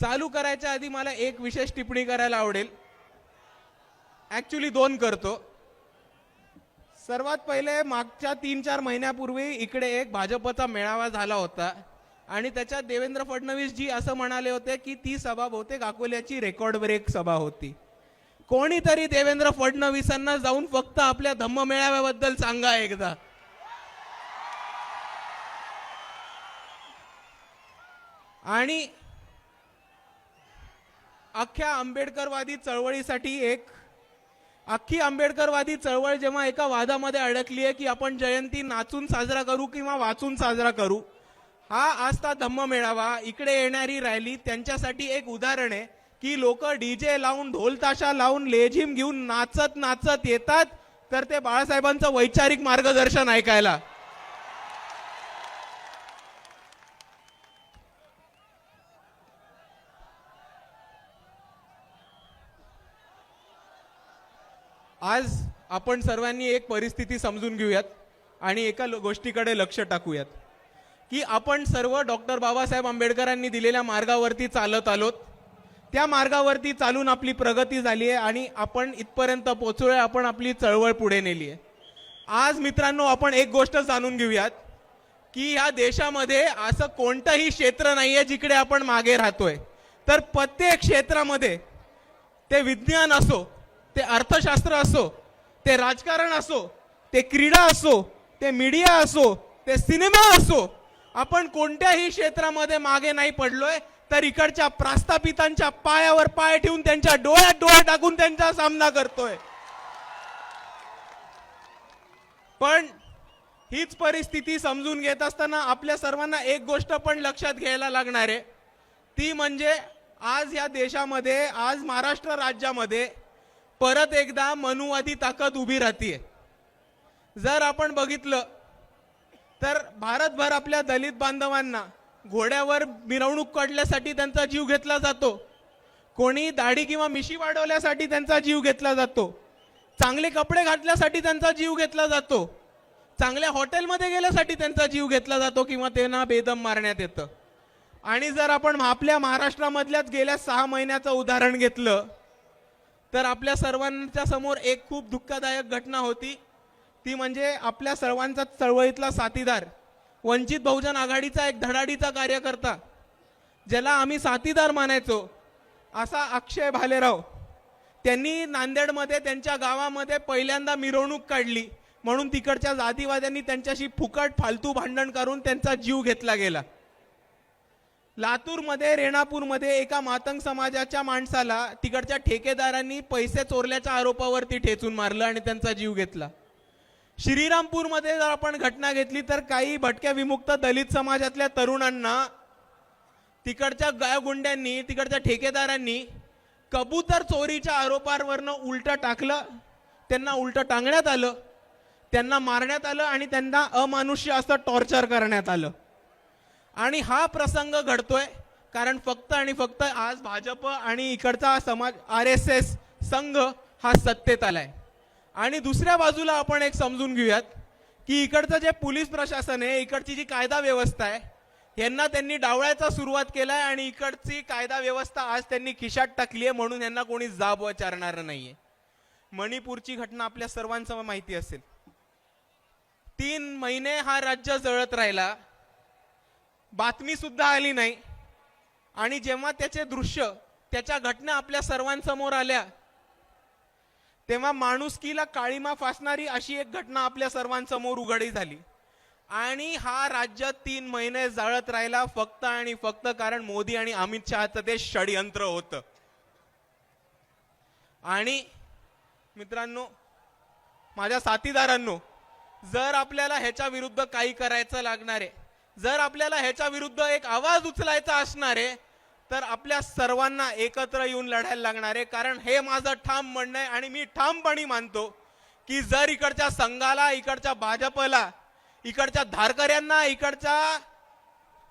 चालू करायच्या आधी मला एक विशेष टिप्पणी करायला आवडेल. ऍक्च्युली दोन करतो. सर्वात पहिले मागच्या 3-4 महिन्यापूर्वी इकडे एक भाजपचा मेळावा झाला होता आणि त्याच्यात देवेंद्र फडणवीस जी असं म्हणाले होते की ती सभा बहुतेक अकोल्याची रेकॉर्ड ब्रेक सभा होती. कोणीतरी देवेंद्र फडणवीसांना जाऊन फक्त आपल्या धम्म मेळाव्याबद्दल सांगा एकदा. आणि अख्ख्या आंबेडकरवादी चळवळीसाठी अख्खी आंबेडकरवादी चळवळ जेव्हा एका वादामध्ये अडकली आहे की आपण जयंती नाचून साजरा करू किंवा वाचून साजरा करू, हा आजचा धम्म मेळावा, इकडे येणारी रॅली त्यांच्यासाठी एक उदाहरण आहे की लोक डीजे लावून ढोल ताशा लावून लेझिम घेऊन नाचत नाचत येतात तर ते बाळासाहेबांचं वैचारिक मार्गदर्शन ऐकायला. आज आपण सर्वांनी एक परिस्थिती समजून घेऊयात आणि एका गोष्टीकडे लक्ष टाकूयात की आपण सर्व डॉक्टर बाबासाहेब आंबेडकरांनी दिलेल्या मार्गावरती चालत आलोत. त्या मार्गावरती चालून आपली प्रगती झाली आहे आणि आपण इथपर्यंत पोहोचलोय. आपण आपली चळवळ पुढे नेली आहे. आज मित्रांनो आपण एक गोष्ट जाणून घेऊयात की या देशामध्ये असं कोणतंही क्षेत्र नाहीये जिकडे आपण मागे राहतोय. तर प्रत्येक क्षेत्रामध्ये, ते विज्ञान असो, ते अर्थशास्त्र असो, ते राजकारण असो, ते क्रीडा असो, ते मीडिया असो, ते सिनेमा असो, आपण कोणत्याही क्षेत्रामध्ये मागे नाही पडलोय. तर इकडच्या प्रस्थापितांच्या पायावर पाय ठेवून त्यांच्या डोळ्यात डोळे टाकून त्यांचा सामना करतोय. पण हीच परिस्थिती समजून घेत असताना आपल्या सर्वांना एक गोष्ट पण लक्षात घ्यायला लागणार आहे. ती म्हणजे आज या देशामध्ये, आज महाराष्ट्र राज्यामध्ये परत एकदा मनुवादी ताकद उभी राहतीये. जर आपण बघितलं तर भारतभर आपल्या दलित बांधवांना घोड्यावर मिरवणूक काढण्यासाठी त्यांचा जीव घेतला जातो. कोणी दाढी किंवा मिशी वाढवण्यासाठी त्यांचा जीव घेतला जातो. चांगले कपडे घातल्यासाठी त्यांचा जीव घेतला जातो. चांगल्या हॉटेलमध्ये गेल्यासाठी त्यांचा जीव घेतला जातो किंवा त्यांना बेदम मारण्यात येतं. आणि जर आपण आपल्या महाराष्ट्रामधल्याच गेल्या 6 महिन्याचं उदाहरण घेतलं तर आपल्या सर्वांच्या समोर एक खूप दुःखदायक घटना होती. ती म्हणजे आपल्या सर्वांचा चळवळीतला साथीदार, वंचित बहुजन आघाडीचा एक धडाडीचा कार्यकर्ता, ज्याला आम्ही साथीदार मानायचो, असा अक्षय भालेराव, त्यांनी नांदेडमध्ये त्यांच्या गावामध्ये पहिल्यांदा मिरवणूक काढली म्हणून तिकडच्या जातीवाद्यांनी त्यांच्याशी फुकट फालतू भांडण करून त्यांचा जीव घेतला गेला. लातूरमध्ये, रेणापूरमध्ये एका मातंग समाजाच्या माणसाला तिकडच्या ठेकेदारांनी पैसे चोरल्याच्या आरोपावरती ठेचून मारलं आणि त्यांचा जीव घेतला. श्रीरामपूरमध्ये जर आपण घटना घेतली तर काही भटक्या विमुक्त दलित समाजातल्या तरुणांना तिकडच्या गायगुंड्यांनी, तिकडच्या ठेकेदारांनी कबूतर चोरीच्या आरोपावरनं उलटं टाकलं. त्यांना उलटं टांगण्यात आलं, त्यांना मारण्यात आलं आणि त्यांना अमानुष्य असं टॉर्चर करण्यात आलं. आणि हा प्रसंग घडतोय कारण फक्त आणि फक्त आज भाजप आणि इकडचा समाज RSS संघ हा सत्तेत आलाय. आणि दुसऱ्या बाजूला आपण एक समजून घेऊयात की इकडचं जे पोलीस प्रशासन आहे, इकडची जी कायदा व्यवस्था आहे, यांना त्यांनी डावळायचा सुरुवात केलाय आणि इकडची कायदा व्यवस्था आज त्यांनी खिशात टाकली आहे म्हणून यांना कोणी जाब विचारणार नाहीये. मणिपूरची घटना आपल्या सर्वांना माहिती असेल. 3 महिने हा राज्य जळत राहिला, बातमी सुद्धा आली नाही. आणि जेव्हा त्याचे दृश्य, त्याच्या घटना आपल्या सर्वांसमोर आल्या तेव्हा माणुसकीला काळीमा फासणारी अशी एक घटना आपल्या सर्वांसमोर उघडी झाली. आणि हा राज्य 3 महिने जळत राहिला फक्त आणि फक्त कारण मोदी आणि अमित शहाचं ते षडयंत्र होतं. आणि मित्रांनो, माझ्या साथीदारांनो, जर आपल्याला ह्याच्या विरुद्ध काही करायचं लागणार आहे, जर आपल्याला ह्याच्या विरुद्ध एक आवाज उचलायचा असणार आहे तर आपल्या सर्वांना एकत्र येऊन लढायला लागणार आहे. कारण हे माझं ठाम म्हणणं आहे आणि मी ठामपणे मानतो की जर इकडच्या संघाला, इकडच्या भाजपला, इकडच्या धारकऱ्यांना, इकडच्या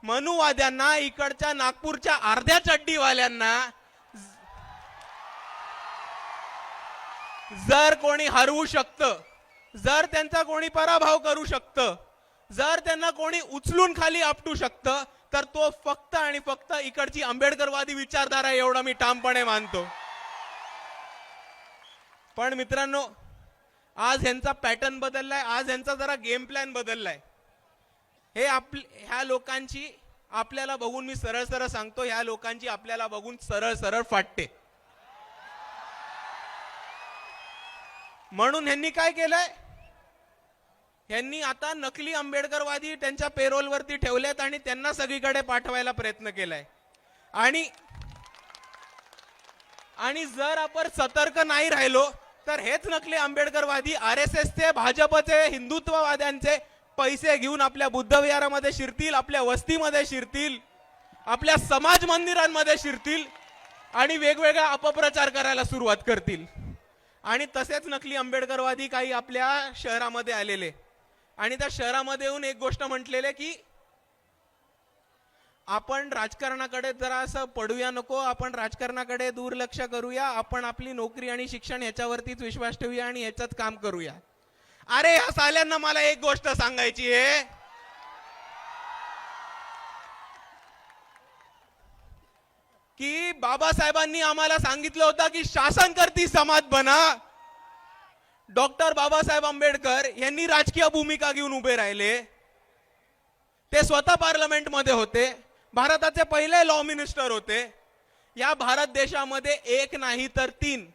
मनुवाद्यांना, इकडच्या नागपूरच्या अर्ध्या चड्डीवाल्यांना जर कोणी हरवू शकतं, जर त्यांचा कोणी पराभव करू शकतं, जर त्यांना कोणी उचलून खाली आपटू शकतं तर तो फक्त आणि फक्त इकडची आंबेडकरवादी विचारधारा आहे, एवढं मी ठामपणे मानतो. पण मित्रांनो, आज ह्यांचा पॅटर्न बदललाय, आज ह्यांचा जरा गेम प्लॅन बदललाय. हे ह्या लोकांची आपल्याला बघून, मी सरळ सरळ सांगतो, ह्या लोकांची आपल्याला बघून सरळ सरळ फाटते. म्हणून ह्यांनी काय केलंय, ह्यांनी आता नकली आंबेडकरवादी त्यांच्या पेरोलवरती ठेवलेत आणि त्यांना सगळीकडे पाठवायला प्रयत्न केलाय. आणि जर आपण सतर्क नाही राहिलो तर हेच नकली आंबेडकरवादी आरएसएसचे, भाजपचे, हिंदुत्ववाद्यांचे पैसे घेऊन आपल्या बुद्ध विहारामध्ये शिरतील, आपल्या वस्तीमध्ये शिरतील, आपल्या समाज मंदिरांमध्ये शिरतील आणि वेगवेगळा अपप्रचार करायला सुरुवात करतील. आणि तसेच नकली आंबेडकरवादी काही आपल्या शहरामध्ये आलेले आणि त्या शहरामध्ये येऊन एक गोष्ट म्हटलेले की आपण राजकारणाकडे जरा असं पडूया नको, आपण राजकारणाकडे दुर्लक्ष करूया, आपण आपली नोकरी आणि शिक्षण ह्याच्यावरतीच विश्वास ठेवूया आणि ह्याचंच काम करूया. अरे ह्या साल्यांना मला एक गोष्ट सांगायची आहे, की बाबासाहेबांनी आम्हाला सांगितलं होतं की शासनकर्ती समाज बना. डॉक्टर बाबासाहेब आंबेडकर यांनी राजकीय भूमिका घेऊन उभे राहिले. ते स्वतः पार्लमेंटमध्ये होते, भारताचे पहिले लॉ मिनिस्टर होते. या भारत देशामध्ये एक नाही तर 3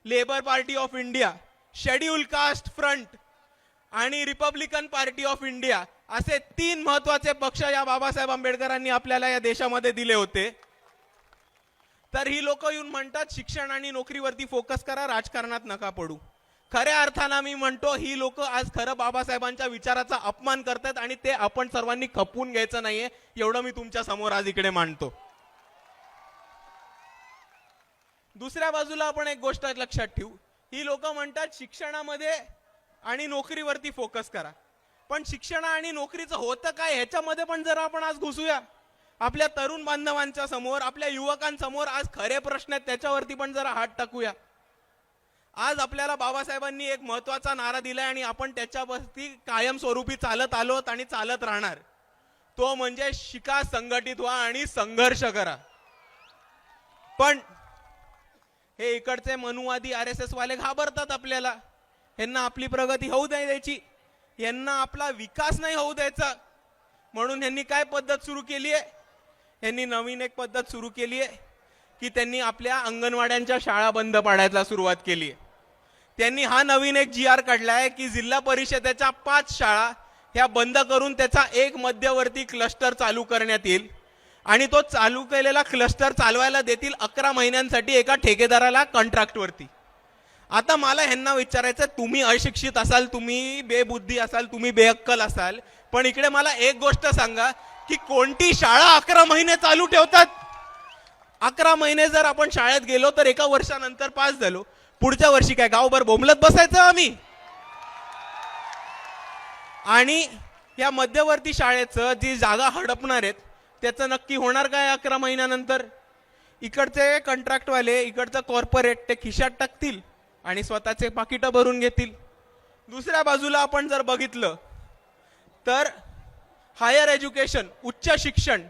labour party of India, schedule caste front आणि रिपब्लिकन पार्टी ऑफ इंडिया असे 3 महत्वाचे पक्ष या बाबासाहेब आंबेडकरांनी आपल्याला या देशामध्ये दिले होते. तर ही लोक येऊन म्हणतात शिक्षण आणि नोकरीवरती फोकस करा, राजकारणात नका पडू. खऱ्या अर्थानं मी म्हणतो ही लोक आज खरं बाबासाहेबांच्या विचाराचा अपमान करतात आणि ते आपण सर्वांनी खपवून घ्यायचं नाहीये, एवढं मी तुमच्या समोर आज इकडे मांडतो. दुसऱ्या बाजूला आपण एक गोष्ट लक्षात ठेवू, ही लोक म्हणतात शिक्षणामध्ये आणि नोकरीवरती फोकस करा. पण शिक्षण आणि नोकरीचं होतं काय ह्याच्यामध्ये पण जरा आपण आज घुसूया. आपल्या तरुण बांधवांच्या समोर, आपल्या युवकांसमोर आज खरे प्रश्न आहेत, त्याच्यावरती पण जरा हात टाकूया. आज आपल्याला बाबासाहेबांनी एक महत्वाचा नारा दिलाय आणि आपण त्याच्यावरती कायमस्वरूपी चालत आलोत आणि चालत राहणार. तो म्हणजे शिका, संघटित व्हा आणि संघर्ष करा. पण हे इकडचे मनुवादी आरएसएस वाले घाबरतात आपल्याला. यांना आपली प्रगती होऊ नाही द्यायची, यांना आपला विकास नाही होऊ द्यायचा. म्हणून यांनी काय पद्धत सुरू केली आहे, यांनी नवीन एक पद्धत सुरू केली आहे की त्यांनी आपल्या अंगणवाड्यांच्या शाळा बंद पाडायला सुरुवात केली आहे. त्यांनी हा नवीन एक GR काढलाय की जिल्हा परिषदेच्या 5 शाळा ह्या बंद करून त्याचा एक मध्यवर्ती क्लस्टर चालू करण्यात येईल आणि तो चालू केलेला क्लस्टर चालवायला देतील 11 महिन्यांसाठी एका ठेकेदाराला कॉन्ट्रॅक्टवरती. आता मला ह्यांना विचारायचं, तुम्ही अशिक्षित असाल, तुम्ही बेबुद्धी असाल, तुम्ही बेअक्कल असाल, पण इकडे मला एक गोष्ट सांगा की कोणती शाळा 11 महिने चालू ठेवतात? 11 महिने जर आपण शाळेत गेलो तर एका वर्षानंतर पास झालो, पुढच्या वर्षी काय गावभर बोंबलत बसायचं आम्ही? आणि या मध्यवर्ती शाळेचं जी जागा हडपणार आहेत त्याचं नक्की होणार काय 11 महिन्यानंतर? इकडचे कॉन्ट्रॅक्टवाले, इकडचं कॉर्पोरेट ते खिशात टाकतील आणि स्वतःचे पाकिटं भरून घेतील. दुसऱ्या बाजूला आपण जर बघितलं तर हायर एज्युकेशन, उच्च शिक्षण,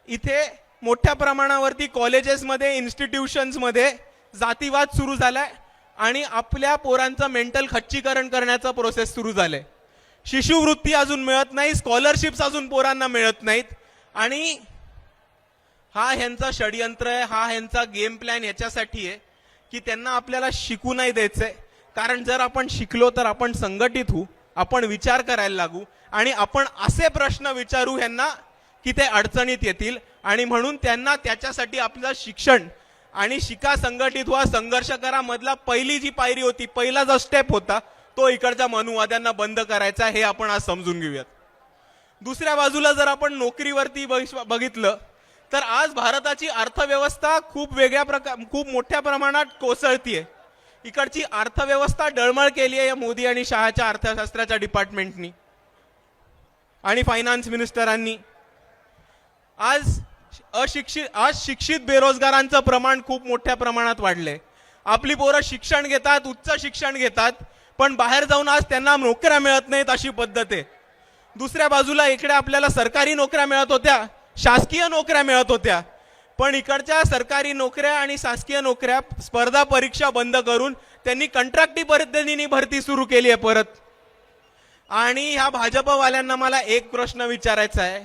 इथे मोठ्या प्रमाणावरती कॉलेजेसमध्ये, इन्स्टिट्यूशन्समध्ये जातीवाद सुरू झालाय आणि आपल्या पोरांचं मेंटल खच्चीकरण करण्याचा प्रोसेस सुरू झालाय. शिष्यवृत्ती अजून मिळत नाही, स्कॉलरशिप्स अजून पोरांना मिळत नाहीत आणि हा ह्यांचा षडयंत्र आहे, हा ह्यांचा गेम प्लॅन याच्यासाठी आहे की त्यांना आपल्याला शिकू नाही द्यायचंय. कारण जर आपण शिकलो तर आपण संघटित होऊ, आपण विचार करायला लागू आणि आपण असे प्रश्न विचारू ह्यांना की ते अडचणीत येतील. आणि म्हणून त्यांना त्याच्यासाठी आपलं शिक्षण आणि शिका, संघटित व्हा, संघर्ष करा मधला पहिली जी पायरी होती, पहिला जो स्टेप होता, तो इकडच्या मनुवाद्यांना बंद करायचा, हे आपण आज समजून घेऊयात. दुसऱ्या बाजूला जर आपण नोकरीवरती बघितलं तर आज भारताची अर्थव्यवस्था खूप मोठ्या प्रमाणात कोसळतीये. इकडची अर्थव्यवस्था डळमळ केली आहे या मोदी आणि शहाच्या अर्थशास्त्राच्या डिपार्टमेंटनी आणि फायनान्स मिनिस्टरांनी. आज शिक्षित बेरोजगारांचं प्रमाण खूप मोठ्या प्रमाणात वाढलंय. आपली पोरं शिक्षण घेतात, उच्च शिक्षण घेतात, पण बाहेर जाऊन आज त्यांना नोकऱ्या मिळत नाहीत अशी पद्धत आहे. दुसऱ्या बाजूला इकडे आपल्याला सरकारी नोकऱ्या मिळत होत्या, शासकीय नोकऱ्या मिळत होत्या, पण इकडच्या सरकारी नोकऱ्या आणि शासकीय नोकऱ्या स्पर्धा परीक्षा बंद करून त्यांनी कंत्राटी पद्धतीने भरती सुरू केली आहे परत. आणि ह्या भाजपवाल्यांना मला एक प्रश्न विचारायचा आहे,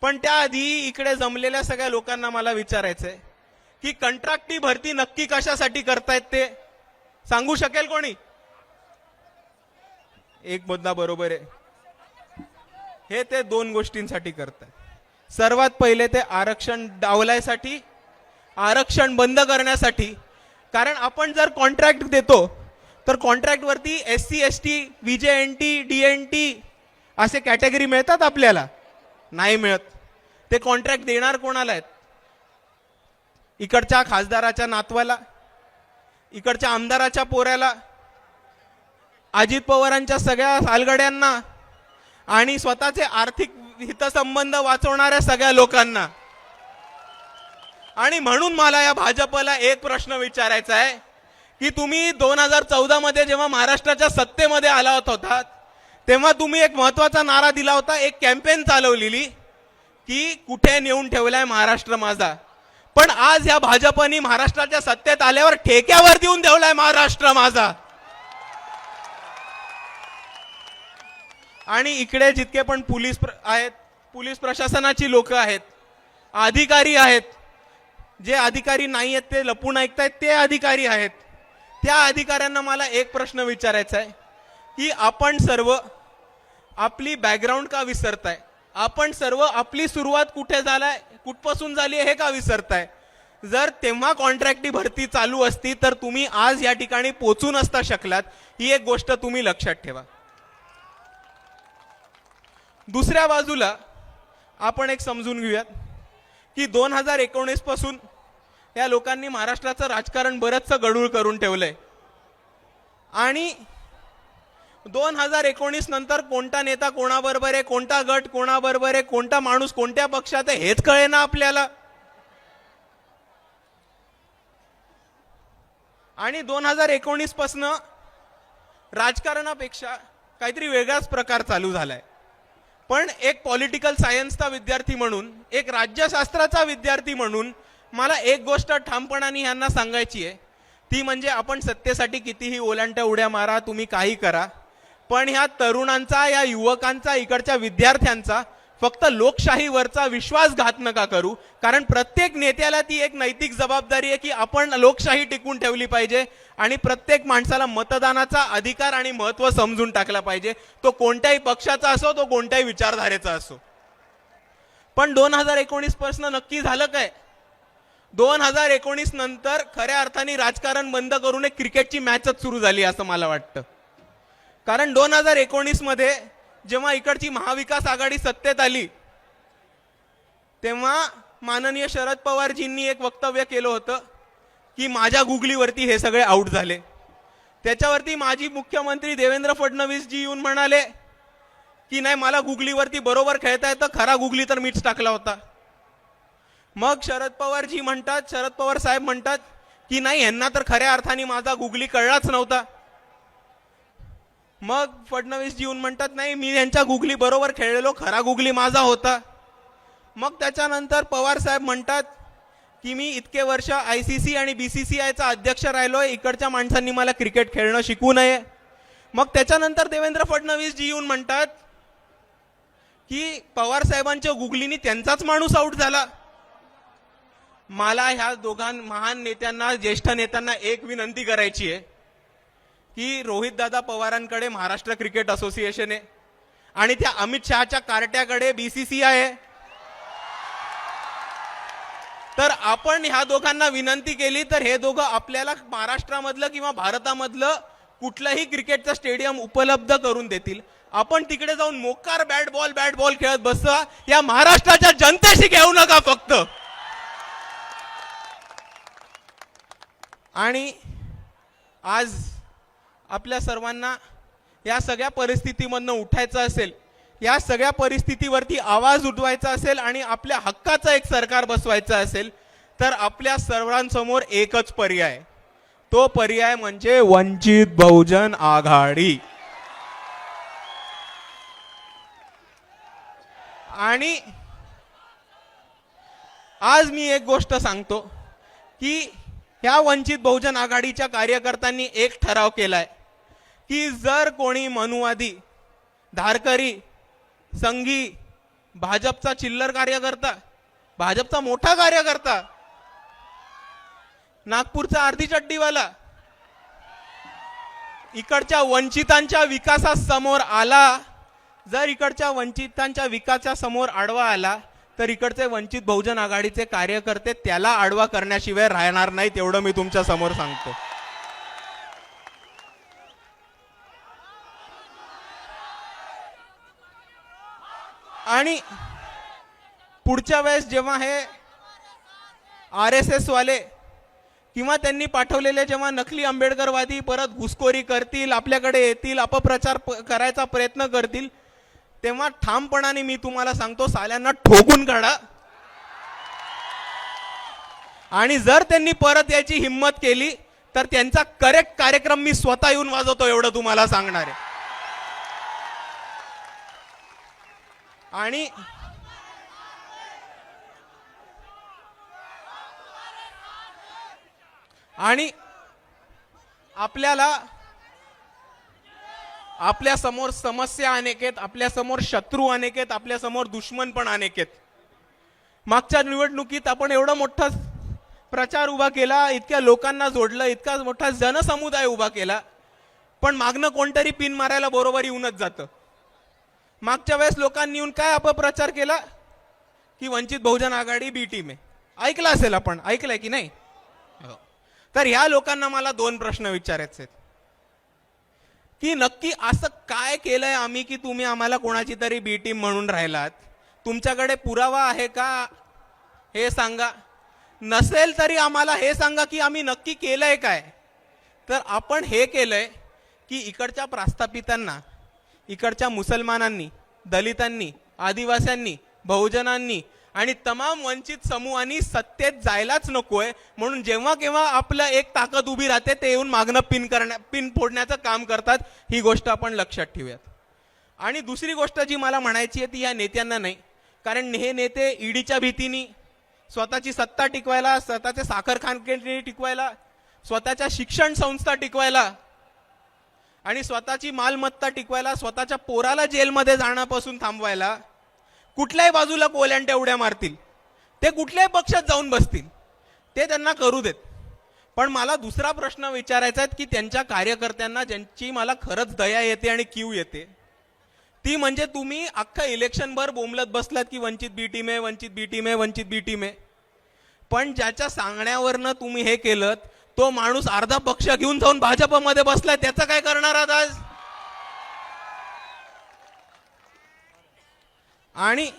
पण त्याआधी इकडे जमलेल्या सगळ्या लोकांना मला विचारायचं आहे की कंत्राटी भरती नक्की कशासाठी करतायत ते सांगू शकेल कोणी? एक मुद्दा बरोबर आहे, हे ते दोन गोष्टींसाठी करतात. सर्वात पहिले ते आरक्षण डावलायसाठी, आरक्षण बंद करण्यासाठी. कारण आपण जर कॉन्ट्रॅक्ट देतो तर कॉन्ट्रॅक्टवरती SC ST VJNT DNT असे कॅटेगरी मिळतात आपल्याला? नाही मिळत. ते कॉन्ट्रॅक्ट देणार कोणाला आहेत? इकडच्या खासदाराच्या नातवाला, इकडच्या आमदाराच्या पोऱ्याला, अजित पवारांच्या सगळ्या सालगड्यांना आणि स्वतःचे आर्थिक हितसंबंध वाचवणाऱ्या सगळ्या लोकांना. आणि म्हणून मला या भाजपला एक प्रश्न विचारायचा आहे की तुम्ही 2014 मध्ये जेव्हा महाराष्ट्राच्या सत्तेमध्ये आला होता तेव्हा तुम्ही एक महत्वाचा नारा दिला होता, एक कॅम्पेन चालवलेली की कुठे नेऊन ठेवलाय महाराष्ट्र माझा. पण आज या भाजपनी महाराष्ट्राच्या सत्तेत आल्यावर ठेक्यावर देऊन ठेवलाय महाराष्ट्र माझा. आणि इकडे जितके पण पोलीस आहेत, पोलीस प्रशासनाची लोक आहेत, अधिकारी आहेत, जे अधिकारी नाही आहेत ते लपून ऐकतायत ते अधिकारी आहेत, त्या अधिकाऱ्यांना मला एक प्रश्न विचारायचा आहे की आपण सर्व आपली बॅकग्राऊंड का विसरताय? आपण सर्व आपली सुरुवात कुठे झालाय, कुठपासून झाली हे का विसरताय? जर तेव्हा कॉन्ट्रॅक्टी भरती चालू असती तर तुम्ही आज या ठिकाणी पोहोचू नसता शकलात. ही एक गोष्ट तुम्ही लक्षात ठेवा. दुसऱ्या बाजूला आपण एक समजून घेऊयात की 2019 पासून या लोकांनी महाराष्ट्राचं राजकारण बरंचसं गडूळ करून ठेवलंय. आणि 2019 नंतर कोणता नेता कोणाबरोबर आहे, कोणता गट कोणाबरोबर आहे, कोणता माणूस कोणत्या पक्षात आहे हेच कळेना आपल्याला. आणि 2019 पासून राजकारणापेक्षा काहीतरी वेगळाच प्रकार चालू झालाय. पण एक पॉलिटिकल सायन्सचा विद्यार्थी म्हणून, एक राज्यशास्त्राचा विद्यार्थी म्हणून मला एक गोष्ट ठामपणाने यांना सांगायची आहे, ती म्हणजे आपण सत्तेसाठी कितीही ओलांट्या उड्या मारा, तुम्ही काही करा, पण ह्या तरुणांचा, या युवकांचा, इकडच्या विद्यार्थ्यांचा फक्त लोकशाहीवरचा विश्वासघात नका करू. कारण प्रत्येक नेत्याला ती एक नैतिक जबाबदारी आहे की आपण लोकशाही टिकवून ठेवली पाहिजे आणि प्रत्येक माणसाला मतदानाचा अधिकार आणि महत्त्व समजून टाकला पाहिजे. तो कोणत्याही पक्षाचा असो, तो कोणत्याही विचारधारेचा असो. पण 2019 पासून नक्की झालं काय? 2019 नंतर खऱ्या अर्थाने राजकारण बंद करून एक क्रिकेटची मॅचच सुरू झाली असं मला वाटतं. कारण 2019 मध्ये जेव्हा इकडची महाविकास आघाडी सत्तेत आली तेव्हा माननीय शरद पवारजींनी एक वक्तव्य केलं होतं की माझ्या गुगलीवरती हे सगळे आउट झाले. त्याच्यावरती माजी मुख्यमंत्री देवेंद्र फडणवीस जी येऊन म्हणाले की नाही, मला गुगलीवरती बरोबर खेळता येतं, खरा गुगली तर मीच टाकला होता. मग शरद पवार साहेब म्हणतात की नाही, यांना तर खऱ्या अर्थाने माझा गुगली कळलाच नव्हता. मग फडणवीस जी येऊन म्हणतात नाही, मी यांच्या गुगली बरोबर खेळलेलो, खरा गुगली माझा होता. मग त्याच्यानंतर पवार साहेब म्हणतात की मी इतके वर्ष ICC आणि BCCIचा अध्यक्ष राहिलोय, इकडच्या माणसांनी मला क्रिकेट खेळणं शिकवू नये. मग त्याच्यानंतर देवेंद्र फडणवीस जी येऊन म्हणतात की पवार साहेबांच्या गुगलीनी त्यांचाच माणूस आउट झाला. मला ह्या दोघां महान नेत्यांना, ज्येष्ठ नेत्यांना एक विनंती करायची आहे की रोहित दादा पवारांकडे महाराष्ट्र क्रिकेट असोसिएशन आहे आणि त्या अमित शहाच्या कार्ट्याकडे BCCI आहे. तर आपण ह्या दोघांना विनंती केली तर हे दोघं आपल्याला महाराष्ट्रामधलं किंवा भारतामधलं कुठलंही क्रिकेटचं स्टेडियम उपलब्ध करून देतील. आपण तिकडे जाऊन मोकार बॅट बॉल खेळत बसा, या महाराष्ट्राच्या जनतेशी घेऊ नका फक्त. आणि आज आपल्या सर्वांना या सगळ्या परिस्थितीमधनं उठायचं असेल, या सगळ्या परिस्थितीवरती आवाज उठवायचा असेल आणि आपल्या हक्काचं एक सरकार बसवायचं असेल तर आपल्या सर्वांसमोर एकच पर्याय, तो पर्याय म्हणजे वंचित बहुजन आघाडी. आणि आज मी एक गोष्ट सांगतो की ह्या वंचित बहुजन आघाडीच्या कार्यकर्त्यांनी एक ठराव केलाय की जर कोणी मनुवादी, धारकरी, संघी, भाजपचा चिल्लर कार्यकर्ता, भाजपचा मोठा कार्यकर्ता, नागपूरचा अर्धी चड्डीवाला इकडच्या वंचितांच्या विकासासमोर आला, जर इकडच्या वंचितांच्या विकासासमोर आडवा आला तर इकडचे वंचित बहुजन आघाडीचे कार्यकर्ते त्याला आडवा करण्याशिवाय राहणार नाहीत, एवढं मी तुमच्या समोर सांगतो. आणि पुढच्या वेळेस जेव्हा हे RSS वाले किंवा त्यांनी पाठवलेले जेव्हा नकली आंबेडकरवादी परत घुसखोरी करतील, आपल्याकडे येतील, अपप्रचार करायचा प्रयत्न करतील, तेव्हा ठामपणाने मी तुम्हाला सांगतो, साल्यांना ठोकून काढा. आणि जर त्यांनी परत याची हिम्मत केली तर त्यांचा करेक्ट कार्यक्रम मी स्वतः येऊन वाजवतो, एवढं तुम्हाला सांगणार आहे. आणि आपल्याला आपल्या समोर समस्या अनेक आहेत, आपल्या समोर शत्रू अनेक आहेत, आपल्या समोर दुश्मन पण अनेक आहेत. मागच्या निवडणुकीत आपण एवढा मोठा प्रचार उभा केला, इतक्या लोकांना जोडलं, इतका मोठा जनसमुदाय उभा केला, पण मागणं कोणतरी पिन मारायला बरोबर येऊनच जातं. मागच्या वेळेस लोकांनी येऊन काय अपप्रचार केला की वंचित बहुजन आघाडी बी टीम आहे. ऐकलं असेल, आपण ऐकलंय की नाही? तर ह्या लोकांना मला दोन प्रश्न विचारायचे आहेत की नक्की असं काय केलंय आम्ही की तुम्ही आम्हाला कोणाची तरी बी टीम म्हणून राहिलात? तुमच्याकडे पुरावा आहे का हे सांगा. नसेल तरी आम्हाला हे सांगा की आम्ही नक्की केलंय काय. तर आपण हे केलंय की इकडच्या प्रस्थापितांना, इकडच्या मुसलमानांनी, दलितांनी, आदिवासींनी, बहुजनांनी आणि तमाम वंचित समूहांनी सत्तेत जायलाच नकोय, म्हणून जेव्हा केव्हा आपलं एक ताकद उभी राहते ते येऊन मागणं पिन फोडण्याचं काम करतात. ही गोष्ट आपण लक्षात ठेवूयात. आणि दुसरी गोष्ट जी मला म्हणायची आहे ती या नेत्यांना नाही, कारण हे नेते ईडीच्या भीतीने, स्वतःची सत्ता टिकवायला, स्वतःचे साखर कारखाने टिकवायला, स्वतःच्या शिक्षण संस्था टिकवायला आणि स्वतःची मालमत्ता टिकवायला, स्वतःच्या पोराला जेलमध्ये जाण्यापासून थांबवायला कुठल्याही बाजूला कोल्यांट्या उड्या मारतील. ते कुठल्याही पक्षात जाऊन बसतील, ते त्यांना करू देत. पण मला दुसरा प्रश्न विचारायचा आहे की त्यांच्या कार्यकर्त्यांना ज्यांची मला खरंच दया येते आणि कीव येते, ती म्हणजे तुम्ही अख्खा इलेक्शनभर बोंबलत बसलात की वंचित बी टीम आहे, वंचित बी टीम आहे, वंचित बी टीम आहे. पण ज्याच्या सांगण्यावरनं तुम्ही हे केलं तो माणूस अर्धा पक्ष घेऊन जाऊन भाजपमध्ये बसलाय, त्याचं काय करणार आहात आज? आणि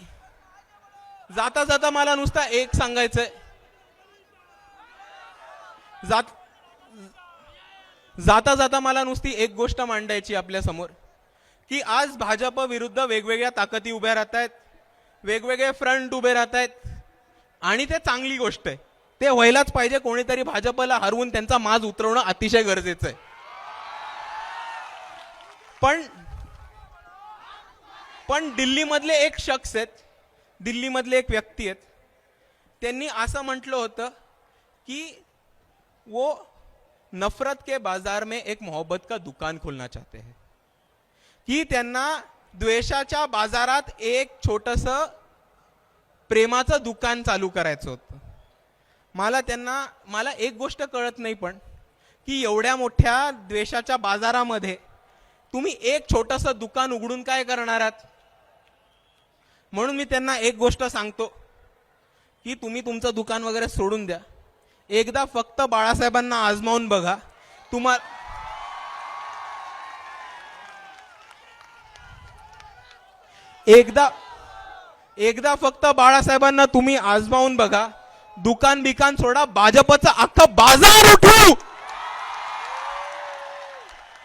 जाता जाता मला नुसता एक सांगायचंय, जाता जाता मला नुसती एक गोष्ट मांडायची आपल्या समोर की आज भाजप विरुद्ध वेगवेगळ्या ताकदी उभ्या राहत आहेत, वेगवेगळे फ्रंट उभे राहत आहेत आणि ते चांगली गोष्ट आहे, ते व्हायलाच पाहिजे. कोणीतरी भाजपला हरवून त्यांचा माज उतरवणं अतिशय गरजेचं आहे. पण दिल्लीमधले एक शख्स आहेत, दिल्लीमधले एक व्यक्ती आहेत, त्यांनी असं म्हटलं होतं की वो नफरत के बाजार में एक मोहब्बत का दुकान खोलना चाहते हैं, की त्यांना द्वेषाच्या बाजारात एक छोटंसं प्रेमाचं दुकान चालू करायचं होतं. मला एक गोष्ट कळत नाही पण की एवढ्या मोठ्या द्वेषाच्या बाजारामध्ये तुम्ही एक छोटंसं दुकान उघडून काय करणार आहात? म्हणून मी त्यांना एक गोष्ट सांगतो की तुम्ही तुमचं दुकान वगैरे सोडून द्या, एकदा फक्त बाळासाहेबांना आजमावून बघा. एकदा फक्त बाळासाहेबांना तुम्ही आजमावून बघा, दुकान बिकान सोडा, भाजपचा अख्खा बाजार उठू.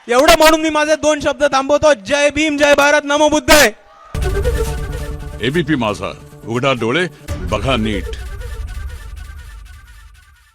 एवढं म्हणून मी माझे दोन शब्द थांबवतो. जय भीम, जय भारत, नमो बुद्धाय. एबीपी माझा, उघडा डोळे बघा नीट.